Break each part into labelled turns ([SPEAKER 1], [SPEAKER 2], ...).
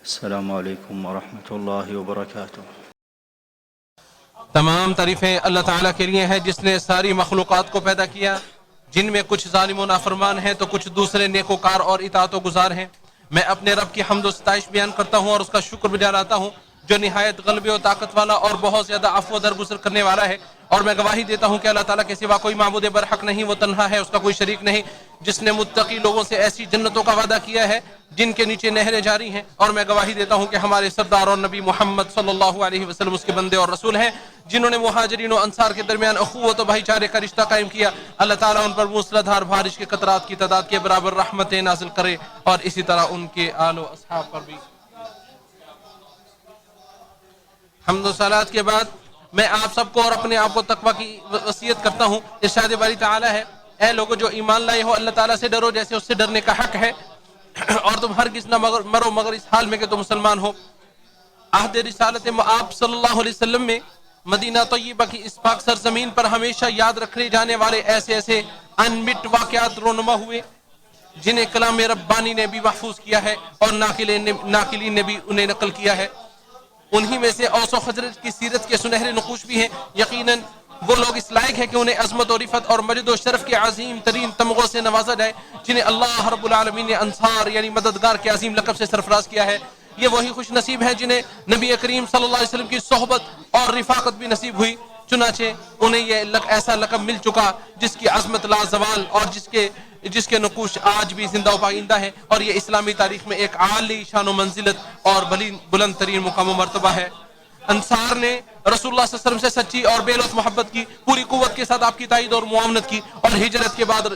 [SPEAKER 1] السلام علیکم ورحمۃ اللہ وبرکاتہ۔
[SPEAKER 2] تمام تعریفیں اللہ تعالیٰ کے لیے ہیں جس نے ساری مخلوقات کو پیدا کیا، جن میں کچھ ظالم و نافرمان ہیں تو کچھ دوسرے نیکوکار اور اطاعت و گزار ہیں۔ میں اپنے رب کی حمد و ستائش بیان کرتا ہوں اور اس کا شکر بھی ادا ہوں جو نہایت غلبے و طاقت والا اور بہت زیادہ عفو و درگزر کرنے والا ہے، اور میں گواہی دیتا ہوں کہ اللہ تعالیٰ کے سوا کوئی معبود برحق نہیں، وہ تنہا ہے، اس کا کوئی شریک نہیں، جس نے متقی لوگوں سے ایسی جنتوں کا وعدہ کیا ہے جن کے نیچے نہریں جاری ہیں، اور میں گواہی دیتا ہوں کہ ہمارے سردار اور نبی محمد صلی اللہ علیہ وسلم اس کے بندے اور رسول ہیں، جنہوں نے مہاجرین و انصار کے درمیان اخوت و بھائی چارے کا رشتہ قائم کیا۔ اللہ تعالیٰ ان پر موسلادھار بارش کے قطرات کی تعداد کے برابر رحمتیں نازل کرے، اور اسی طرح ان کے آل و اصحاب پر بھی۔ حمد و صلوات کے بعد میں آپ سب کو اور اپنے آپ کو تقوی کی وصیت کرتا ہوں۔ ارشاد باری تعالیٰ ہے، اے لوگو جو ایمان لائے ہو، اللہ تعالیٰ سے ڈرو جیسے اس سے ڈرنے کا حق ہے، اور تم ہرگز نہ مرو مگر اس حال میں کہ تم مسلمان ہو۔ عہد رسالت آپ صلی اللہ علیہ وسلم میں مدینہ طیبہ کی اس پاک سرزمین پر ہمیشہ یاد رکھے جانے والے ایسے انمٹ واقعات رونما ہوئے جنہیں کلام ربانی نے بھی محفوظ کیا ہے اور ناقلین نے بھی انہیں نقل کیا ہے۔ انہی میں سے اوس و خزرج کی سیرت کے سنہرے نقوش بھی ہیں۔ یقیناً وہ لوگ اس لائق ہے کہ انہیں عظمت و رفعت اور مجد و شرف کے عظیم ترین تمغوں سے نوازا جائے جنہیں اللہ رب العالمین نے انصار یعنی مددگار کے عظیم لقب سے سرفراز کیا ہے۔ یہ وہی خوش نصیب ہیں جنہیں نبی کریم صلی اللہ علیہ وسلم کی صحبت اور رفاقت بھی نصیب ہوئی، چنانچہ انہیں یہ ایسا لقب مل چکا جس کی عظمت لازوال اور جس کے نقوش آج بھی زندہ و پائندہ ہیں، اور یہ اسلامی تاریخ میں ایک عالی شان و منزلت اور بلند ترین مقام و مرتبہ ہے۔ انصار نے رسول اللہ صلی اللہ علیہ وسلم سے سچی اور بے لوث محبت کی، پوری قوت کے ساتھ آپ کی تائید اور معاونت کی، اور ہجرت کے بعد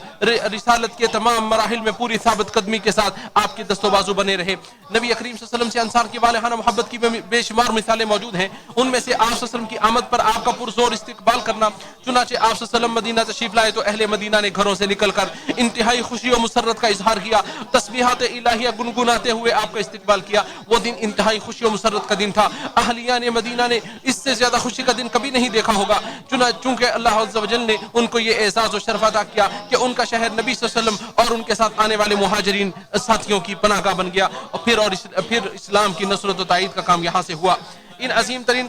[SPEAKER 2] رسالت کے تمام مراحل میں پوری ثابت قدمی کے ساتھ آپ کے دست و بازو بنے رہے۔ نبی کریم صلی اللہ علیہ وسلم سے انصار کی والہانہ محبت کی بے شمار مثالیں موجود ہیں۔ ان میں سے آپ صلی اللہ علیہ وسلم کی آمد پر آپ کا پرزور استقبال کرنا، چنانچہ آپ صلی اللہ علیہ وسلم مدینہ تشریف لائے تو اہل مدینہ نے گھروں سے نکل کر انتہائی خوشی و مسرت کا اظہار کیا، تسبیحات الہیہ گنگناتے ہوئے آپ کا استقبال کیا۔ وہ دن انتہائی خوشی و مسرت کا دن تھا، اہلیان مدینہ نے اس سے زیادہ خوشی کا دن کبھی نہیں دیکھا ہوگا، چونکہ اللہ عز و جل نے ان کو یہ اعزاز و شرف عطا کیا کہ ان کا شہر نبی صلی اللہ علیہ وسلم اور ان کے ساتھ آنے والے مہاجرین ساتھیوں کی پناہ گاہ بن گیا، اور پھر اسلام کی نصرت و تائید کا کام یہاں سے ہوا۔ ان عظیم ترین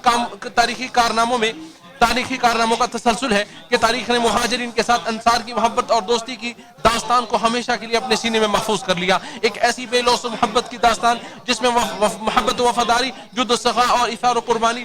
[SPEAKER 2] تاریخی کارناموں کا تسلسل ہے کہ تاریخ نے مہاجرین کے ساتھ انصار کی محبت اور دوستی کی داستان کو ہمیشہ کے لیے اپنے سینے میں محفوظ کر لیا۔ ایک ایسی بے لوث محبت کی داستان جس میں محبت و وفاداری، جد و سخا اور ایثار و قربانی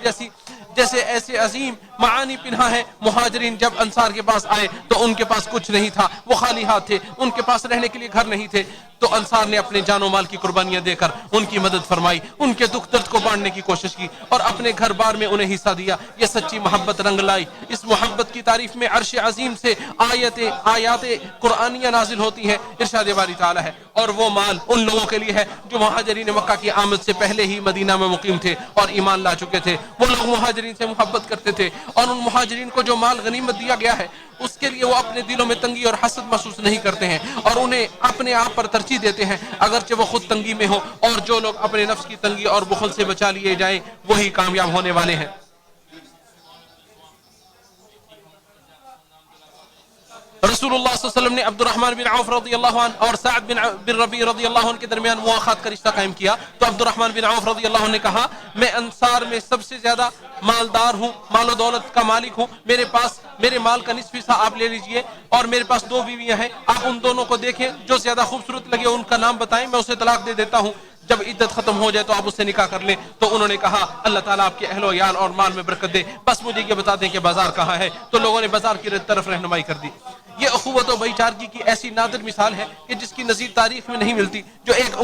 [SPEAKER 2] جیسے ایسے عظیم معانی پنہا ہے۔ مہاجرین جب انصار کے پاس آئے تو ان کے پاس کچھ نہیں تھا، وہ خالی ہاتھ تھے، ان کے پاس رہنے کے لیے گھر نہیں تھے، تو انصار نے اپنے جان و مال کی قربانیاں دے کر ان کی مدد فرمائی، ان کے دکھ درد کو بانٹنے کی کوشش کی اور اپنے گھر بار میں انہیں حصہ دیا۔ یہ سچی محبت رنگ لائی۔ اس محبت کی تعریف میں عرش عظیم سے آیات قرآنیہ نازل ہوتی ہیں۔ ارشاد باری تعالیٰ ہے، اور وہ مال ان لوگوں کے لیے ہے جو مہاجرین مکہ کی آمد سے پہلے ہی مدینہ میں مقیم تھے اور ایمان لا چکے تھے۔ وہ لوگ مہاجرین سے محبت کرتے تھے، اور ان مہاجرین کو جو مال غنیمت دیا گیا ہے اس کے لیے وہ اپنے دلوں میں تنگی اور حسد محسوس نہیں کرتے ہیں، اور انہیں اپنے آپ پر ترجیح دیتے ہیں اگرچہ وہ خود تنگی میں ہو، اور جو لوگ اپنے نفس کی تنگی اور بخل سے بچا لیے جائیں وہی کامیاب ہونے والے ہیں۔ رسول اللہ صلی اللہ علیہ وسلم نے عبد الرحمن بن عوف رضی اللہ عنہ اور سعد بن ربیع رضی اللہ عنہ کے درمیان مواخات کا رشتہ قائم کیا، تو عبد الرحمن بن عوف رضی اللہ عنہ نے کہا، میں انصار میں سب سے زیادہ مالدار ہوں، مال و دولت کا مالک ہوں، میرے مال کا نصف حصہ آپ لے لیجئے، اور میرے پاس 2 بیویاں ہیں، آپ ان دونوں کو دیکھیں، جو زیادہ خوبصورت لگے ان کا نام بتائیں، میں اسے طلاق دے دیتا ہوں، جب عدت ختم ہو جائے تو آپ اس سے نکاح کر لیں۔ تو انہوں نے کہا، اللہ تعالیٰ آپ کے اہل و عیال اور مال میں برکت دے، بس مجھے یہ بتا دیں کہ بازار کہاں ہے۔ تو لوگوں نے بازار کی طرف رہنمائی کر دی۔ یہ اخوت و بھائی چارگی کی ایسی نادر مثال ہے کہ جس کی نظیر تاریخ میں نہیں ملتی، جو ایک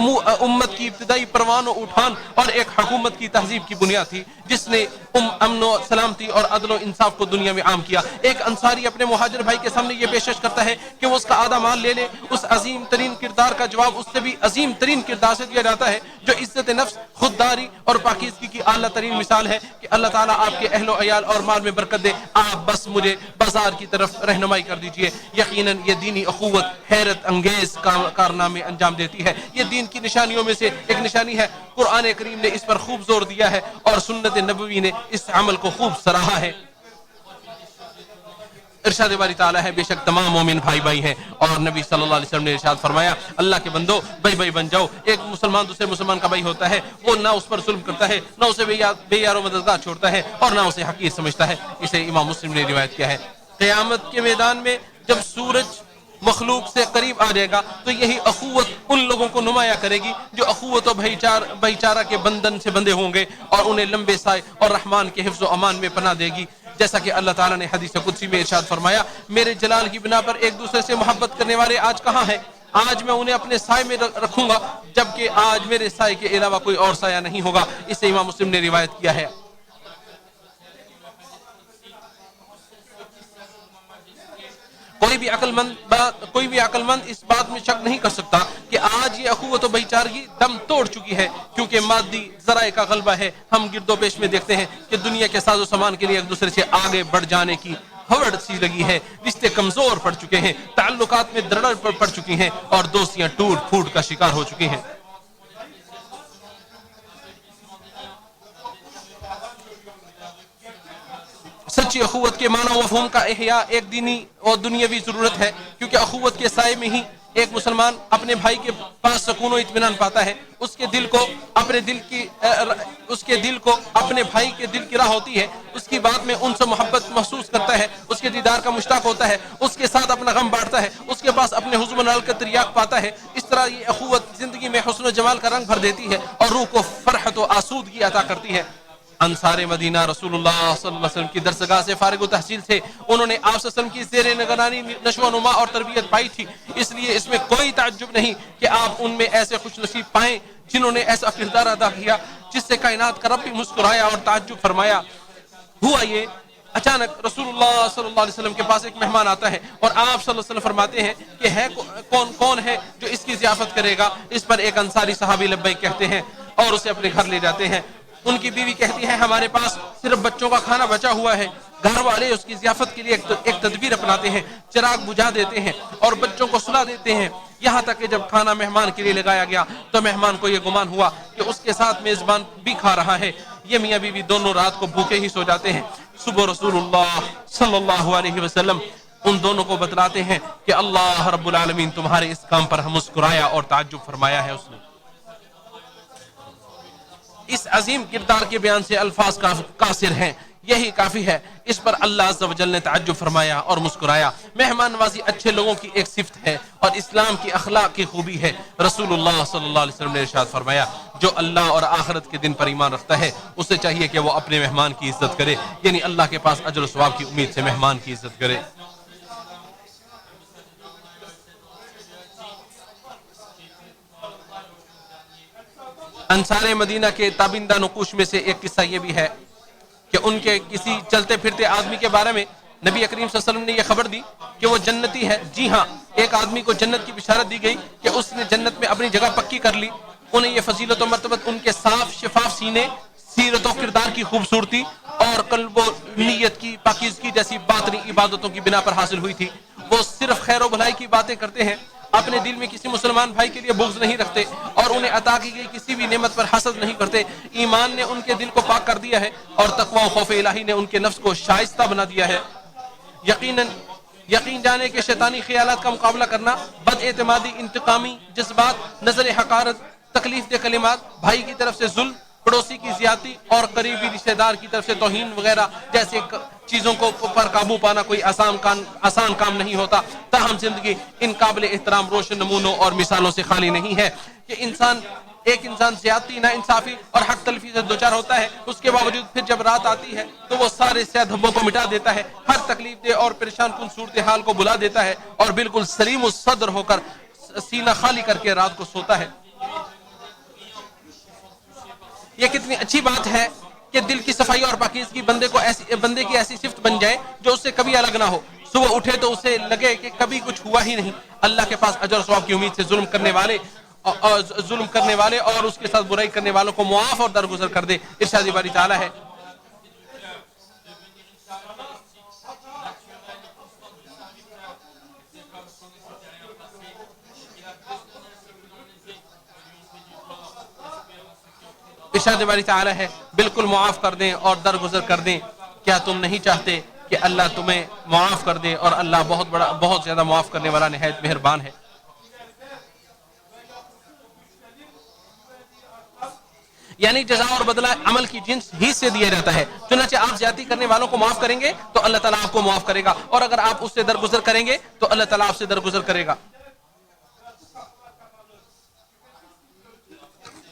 [SPEAKER 2] امت کی ابتدائی پروان و اٹھان اور ایک حکومت کی تہذیب کی بنیاد تھی، جس نے امن و سلامتی اور عدل و انصاف کو دنیا میں عام کیا۔ ایک انصاری اپنے مہاجر بھائی کے سامنے یہ پیشکش کرتا ہے کہ وہ اس کا آدھا مال لے لے، اس عظیم ترین کردار کا جواب اس سے بھی عظیم ترین کردار سے دیا جاتا ہے جو عزت نفس، خودداری اور پاکیزگی کی اعلیٰ ترین مثال ہے کہ اللہ تعالیٰ آپ کے اہل و عیال اور مال میں برکت دے، آپ بس مجھے بازار کی طرف رہنمائی کر دیجئے۔ یقیناً یہ دینی اخوت حیرت انگیز کارنامے انجام دیتی ہے۔ یہ دین کی نشانیوں میں سے ایک نشانی ہے۔ قرآن کریم نے اس پر خوب زور دیا ہے اور سنت نبوی نے اس عمل کو خوب سراہا ہے۔ ارشاد باری تعالیٰ ہے بے شک تمام مومن بھائی بھائی ہیں، اور نبی صلی اللہ علیہ وسلم نے ارشاد فرمایا اللہ کے بندو بھائی بھائی بن جاؤ. ایک مسلمان دوسرے مسلمان کا بھائی ہوتا ہے، وہ نہ اس پر ظلم کرتا ہے، نہ اسے بے یار و مددگار چھوڑتا ہے، اور نہ اسے حقیر سمجھتا ہے. اسے امام مسلم نے روایت کیا ہے. قیامت کے میدان میں جب سورج مخلوق سے قریب آ جائے گا تو یہی اخوت ان لوگوں کو نمایاں کرے گی جو اخوت و بھائی چارہ کے بندھن سے بندھے ہوں گے، اور انہیں لمبے سائے اور رحمان کے حفظ و امان میں پناہ دے گی. جیسا کہ اللہ تعالیٰ نے حدیث قدسی میں ارشاد فرمایا میرے جلال کی بنا پر ایک دوسرے سے محبت کرنے والے آج کہاں ہیں؟ آج میں انہیں اپنے سائے میں رکھوں گا، جبکہ آج میرے سائے کے علاوہ کوئی اور سایہ نہیں ہوگا. اسے امام مسلم نے روایت کیا ہے. کوئی بھی عقل مند اس بات میں شک نہیں کر سکتا کہ آج یہ اخوت و بھائی چارگی دم توڑ چکی ہے، کیونکہ مادی ذرائع کا غلبہ ہے. ہم گرد و پیش میں دیکھتے ہیں کہ دنیا کے ساز و سامان کے لیے ایک دوسرے سے آگے بڑھ جانے کی ہوڑ سی لگی ہے. رشتے کمزور پڑ چکے ہیں، تعلقات میں دراڑ پڑ چکی ہیں، اور دوستیاں ٹوٹ پھوٹ کا شکار ہو چکی ہیں. سچی اخوت کے معنی و مفہوم کا احیاء ایک دینی اور دنیاوی ضرورت ہے، کیونکہ اخوت کے سائے میں ہی ایک مسلمان اپنے بھائی کے پاس سکون و اطمینان پاتا ہے. اس کے دل کو اپنے بھائی کے دل کی راہ ہوتی ہے، اس کی بات میں ان سے محبت محسوس کرتا ہے، اس کے دیدار کا مشتاق ہوتا ہے، اس کے ساتھ اپنا غم بانٹتا ہے، اس کے پاس اپنے حزن و نال کا تریاق پاتا ہے. اس طرح یہ اخوت زندگی میں حسن و جمال کا رنگ بھر دیتی ہے اور روح کو فرحت و آسودگی عطا کرتی ہے. انصار مدینہ رسول اللہ صلی اللہ علیہ وسلم کی درسگاہ سے فارغ و تحصیل تھے. انہوں نے آپ صلی اللہ علیہ وسلم کی زیر نگرانی نشو و نما اور تربیت پائی تھی، اس لیے اس میں کوئی تعجب نہیں کہ آپ ان میں ایسے خوش نصیب پائیں جنہوں نے ایسا کردار ادا کیا جس سے کائنات کا رب بھی مسکرایا اور تعجب فرمایا. ہوا یہ اچانک رسول اللہ صلی اللہ علیہ وسلم کے پاس ایک مہمان آتا ہے، اور آپ صلی اللہ علیہ وسلم فرماتے ہیں کہ ہے کون ہے جو اس کی ضیافت کرے گا؟ اس پر ایک انصاری صحابی لبیک کہتے ہیں اور اسے اپنے گھر لے جاتے ہیں. ان کی بیوی کہتی ہے ہمارے پاس صرف بچوں کا کھانا بچا ہوا ہے. گھر والے اس کی ضیافت کے لیے ایک تدبیر اپناتے ہیں، چراغ بجھا دیتے ہیں اور بچوں کو سلا دیتے ہیں. یہاں تک کہ جب کھانا مہمان کے لیے لگایا گیا تو مہمان کو یہ گمان ہوا کہ اس کے ساتھ میزبان بھی کھا رہا ہے. یہ میاں بیوی دونوں رات کو بھوکے ہی سو جاتے ہیں. صبح رسول اللہ صلی اللہ علیہ وسلم ان دونوں کو بتلاتے ہیں کہ اللہ رب العالمین تمہارے اس کام پر مسکرایا اور تعجب فرمایا ہے. اس نے اس عظیم کردار کے بیان سے الفاظ قاصر ہیں، یہی کافی ہے. اس پر اللہ عز و جل نے تعجب فرمایا اور مسکرایا. مہمان نوازی اچھے لوگوں کی ایک صفت ہے اور اسلام کی اخلاق کی خوبی ہے. رسول اللہ صلی اللہ علیہ وسلم نے ارشاد فرمایا جو اللہ اور آخرت کے دن پر ایمان رکھتا ہے اسے چاہیے کہ وہ اپنے مہمان کی عزت کرے، یعنی اللہ کے پاس اجر و ثواب کی امید سے مہمان کی عزت کرے. انصار مدینہ کے تابندہ نقوش میں سے ایک قصہ یہ بھی ہے کہ ان کے کسی چلتے پھرتے آدمی کے بارے میں نبی کریم صلی اللہ علیہ وسلم نے یہ خبر دی کہ وہ جنتی ہے. جی ہاں، ایک آدمی کو جنت کی بشارت دی گئی کہ اس نے جنت میں اپنی جگہ پکی کر لی. انہیں یہ فضیلت و مرتبت ان کے صاف شفاف سینے، سیرت و کردار کی خوبصورتی اور قلب و نیت کی پاکیزگی جیسی باطنی عبادتوں کی بنا پر حاصل ہوئی تھی. وہ صرف خیر و بھلائی کی باتیں کرتے ہیں، اپنے دل میں کسی مسلمان بھائی کے لیے بغض نہیں رکھتے اور انہیں عطا کی گئی کسی بھی نعمت پر حسد نہیں کرتے. ایمان نے ان کے دل کو پاک کر دیا ہے اور تقوی و خوف الہی نے ان کے نفس کو شائستہ بنا دیا ہے. یقین جانے کے شیطانی خیالات کا مقابلہ کرنا، بد اعتمادی، انتقامی جذبات، نظر حقارت، تکلیف دہ کلمات، بھائی کی طرف سے ظلم، پڑوسی کی زیادتی اور قریبی رشتہ دار کی طرف سے توہین وغیرہ جیسے چیزوں کو پر قابو پانا کوئی آسان کام نہیں ہوتا. تاہم زندگی ان قابل احترام روشن نمونوں اور مثالوں سے خالی نہیں ہے کہ ایک انسان زیادتی، نا انصافی اور حق تلفی سے دوچار ہوتا ہے. اس کے باوجود پھر جب رات آتی ہے تو وہ سارے سیاہ دھبوں کو مٹا دیتا ہے، ہر تکلیف دہ اور پریشان کن صورتحال کو بلا دیتا ہے اور بالکل سلیم الصدر ہو کر سینہ خالی کر کے رات کو سوتا ہے. یہ کتنی اچھی بات ہے کہ دل کی صفائی اور پاکیزگی بندے کی ایسی صفت بن جائے جو اس سے کبھی الگ نہ ہو. صبح اٹھے تو اسے لگے کہ کبھی کچھ ہوا ہی نہیں. اللہ کے پاس اجر و ثواب کی امید سے ظلم کرنے والے اور اس کے ساتھ برائی کرنے والوں کو معاف اور درگزر کر دے. ارشاد باری تعالیٰ ہے بالکل معاف کر دیں اور درگزر کر دیں. کیا تم نہیں چاہتے کہ اللہ تمہیں معاف کر دے، اور اللہ بہت زیادہ معاف کرنے والا نہایت مہربان ہے۔ یعنی جزا اور بدلہ عمل کی جنس ہی سے دیا جاتا ہے، چنانچہ آپ زیادتی کرنے والوں کو معاف کریں گے تو اللہ تعالیٰ آپ کو معاف کرے گا، اور اگر آپ اس سے درگزر کریں گے تو اللہ تعالیٰ آپ سے درگزر کرے گا۔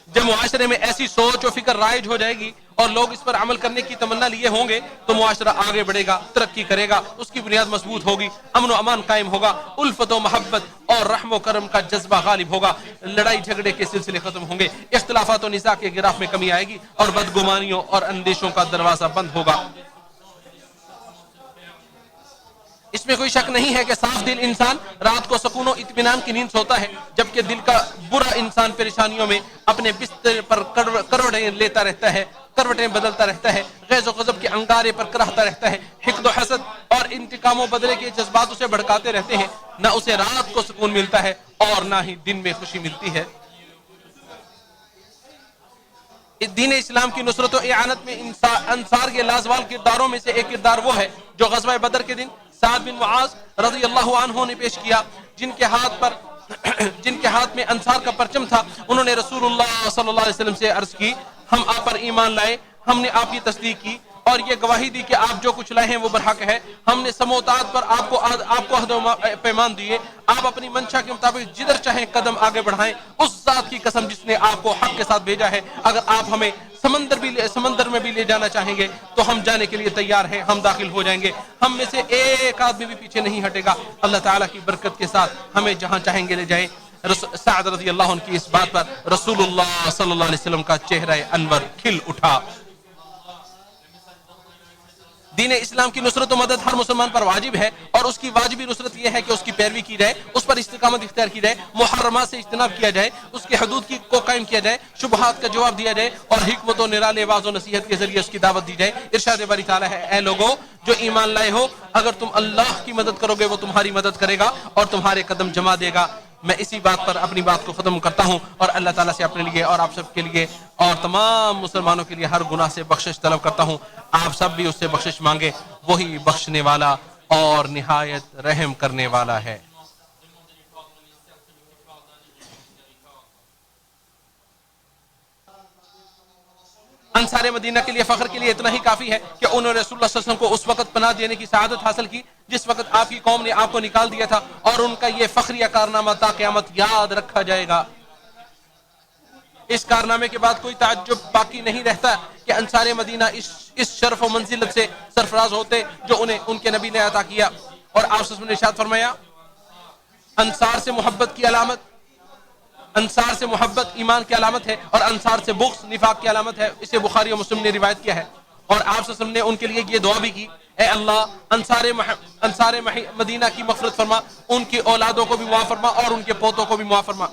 [SPEAKER 2] جب معاشرے میں ایسی سوچ و فکر رائج ہو جائے گی اور لوگ اس پر عمل کرنے کی تمنا لیے ہوں گے تو معاشرہ آگے بڑھے گا، ترقی کرے گا، اس کی بنیاد مضبوط ہوگی، امن و امان قائم ہوگا، الفت و محبت اور رحم و کرم کا جذبہ غالب ہوگا، لڑائی جھگڑے کے سلسلے ختم ہوں گے، اختلافات و نزاع کے گراف میں کمی آئے گی، اور بدگمانیوں اور اندیشوں کا دروازہ بند ہوگا۔ اس میں کوئی شک نہیں ہے کہ صاف دل انسان رات کو سکون و اطمینان کی نیند سوتا ہے، جبکہ دل کا برا انسان پریشانیوں میں اپنے بستر پر کروٹیں لیتا رہتا ہے، کروٹیں بدلتا رہتا ہے، غیظ و غضب کے انگارے پر کراہتا رہتا ہے، حقد و حسد اور انتقام و بدلے کے جذبات اسے بھڑکاتے رہتے ہیں، نہ اسے رات کو سکون ملتا ہے اور نہ ہی دن میں خوشی ملتی ہے۔ دین اسلام کی نصرت و اعانت میں انصار کے لازوال کرداروں میں سے ایک کردار وہ ہے جو غزوہ بدر کے دن سعد بن معاذ رضی اللہ عنہ نے پیش کیا، جن کے ہاتھ میں انصار کا پرچم تھا۔ انہوں نے رسول اللہ صلی اللہ علیہ وسلم سے عرض کی، ہم آپ پر ایمان لائے، ہم نے آپ کی تصدیق کی اور یہ گواہی دی کہ آپ جو کچھ لائے ہیں وہ برحق ہے۔ ہم نے سموتات پر آپ کو عہد و پیمان دیے، آپ اپنی منشا کے مطابق جدھر چاہیں قدم آگے بڑھائیں، اس ذات کی قسم جس نے آپ کو حق کے ساتھ بھیجا ہے، اگر آپ ہمیں سمندر میں بھی لے جانا چاہیں گے تو ہم جانے کے لیے تیار ہیں، ہم داخل ہو جائیں گے، ہم میں سے ایک آدمی بھی پیچھے نہیں ہٹے گا، اللہ تعالیٰ کی برکت کے ساتھ ہمیں جہاں چاہیں گے لے جائیں۔ سعد رضی اللہ عنہ کی اس بات پر رسول اللہ صلی اللہ علیہ وسلم کا چہرہ انور کھل اٹھا۔ دین اسلام کی نصرت و مدد ہر مسلمان پر واجب ہے، اور اس کی واجبی نصرت یہ ہے کہ اس کی پیروی کی جائے، اس پر استقامت اختیار کی جائے، محرمات سے اجتناب کیا جائے، اس کے حدود کو قائم کیا جائے، شبہات کا جواب دیا جائے، اور حکمت و نرالے واعظ و نصیحت کے ذریعے اس کی دعوت دی جائے۔ ارشاد باری تعالیٰ ہے، اے لوگو جو ایمان لائے ہو، اگر تم اللہ کی مدد کرو گے وہ تمہاری مدد کرے گا اور تمہارے قدم جما دے گا۔ میں اسی بات پر اپنی بات کو ختم کرتا ہوں اور اللہ تعالیٰ سے اپنے لیے اور آپ سب کے لیے اور تمام مسلمانوں کے لیے ہر گناہ سے بخشش طلب کرتا ہوں۔ آپ سب بھی اس سے بخشش مانگے، وہی بخشنے والا اور نہایت رحم کرنے والا ہے۔ انصار مدینہ کے لیے فخر کے لیے اتنا ہی کافی ہے کہ انہوں نے رسول اللہ صلی اللہ علیہ وسلم کو اس وقت پناہ دینے کی سعادت حاصل کی جس وقت آپ کی قوم نے آپ کو نکال دیا تھا، اور ان کا یہ فخریہ کارنامہ تا قیامت یاد رکھا جائے گا۔ اس کارنامے کے بعد کوئی تعجب باقی نہیں رہتا کہ انصار مدینہ اس شرف و منزلت سے سرفراز ہوتے جو انہیں ان کے نبی نے عطا کیا۔ اور آپ صلی اللہ علیہ وسلم نے ارشاد فرمایا، انصار سے محبت کی علامت، انصار سے محبت ایمان کی علامت ہے، اور انصار سے بغض نفاق کی علامت ہے۔ اسے بخاری و مسلم نے روایت کیا ہے۔ اور آپ صلی اللہ علیہ وسلم نے ان کے لیے یہ دعا بھی کی، اے اللہ انصار مدینہ کی مغفرت فرما، ان کی اولادوں کو بھی معاف فرما اور ان کے پوتوں کو بھی معاف فرما۔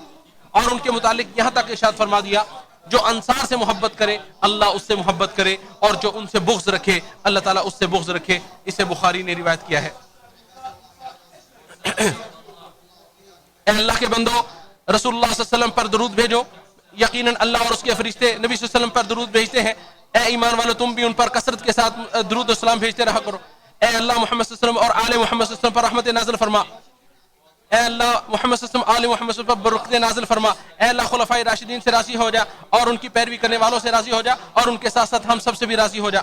[SPEAKER 2] اور ان کے متعلق یہاں تک ارشاد فرما دیا، جو انصار سے محبت کرے اللہ اس سے محبت کرے، اور جو ان سے بغض رکھے اللہ تعالیٰ اس سے بغض رکھے۔ اسے بخاری نے روایت کیا ہے۔ اے اللہ کے بندو، رسول اللہ صلی اللہ علیہ وسلم پر درود بھیجو، یقیناً اللہ اور اس کے فرشتے نبی صلی اللہ علیہ وسلم پر درود بھیجتے ہیں۔ اے ایمان والو، تم بھی ان پر کثرت کے ساتھ درود و سلام بھیجتے رہا کرو۔ اے اللہ محمد صلی اللہ علیہ وسلم اور آل محمد صلی اللہ علیہ وسلم پر رحمت نازل فرما۔ اے اللہ محمد صلی اللہ علیہ وسلم آل محمد صلی اللہ علیہ وسلم پر برکت نازل فرما۔ اے اللہ خلفائے راشدین سے راضی ہو جا اور ان کی پیروی کرنے والوں سے راضی ہو جا، اور ان کے ساتھ ساتھ ہم سب سے بھی راضی ہو جا۔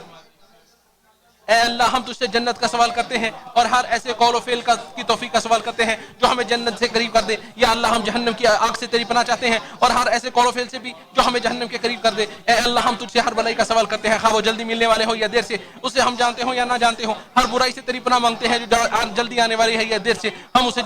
[SPEAKER 2] اے اللہ ہم تجھ سے جنت کا سوال کرتے ہیں اور ہر ایسے قول و فعل کی توفیق کا سوال کرتے ہیں جو ہمیں جنت سے قریب کر دے۔ یا اللہ ہم جہنم کی آگ سے تیری پناہ چاہتے ہیں اور ہر ایسے قول و فعل سے بھی جو ہمیں جہنم کے قریب کر دے۔ اے اللہ ہم تجھ سے ہر بلائی کا سوال کرتے ہیں، خواہ وہ جلدی ملنے والے ہو یا دیر سے، اسے ہم جانتے ہوں یا نہ جانتے ہوں۔ ہر برائی سے تیری پناہ مانگتے ہیں جو جلدی آنے والی ہے یا دیر سے، ہم اسے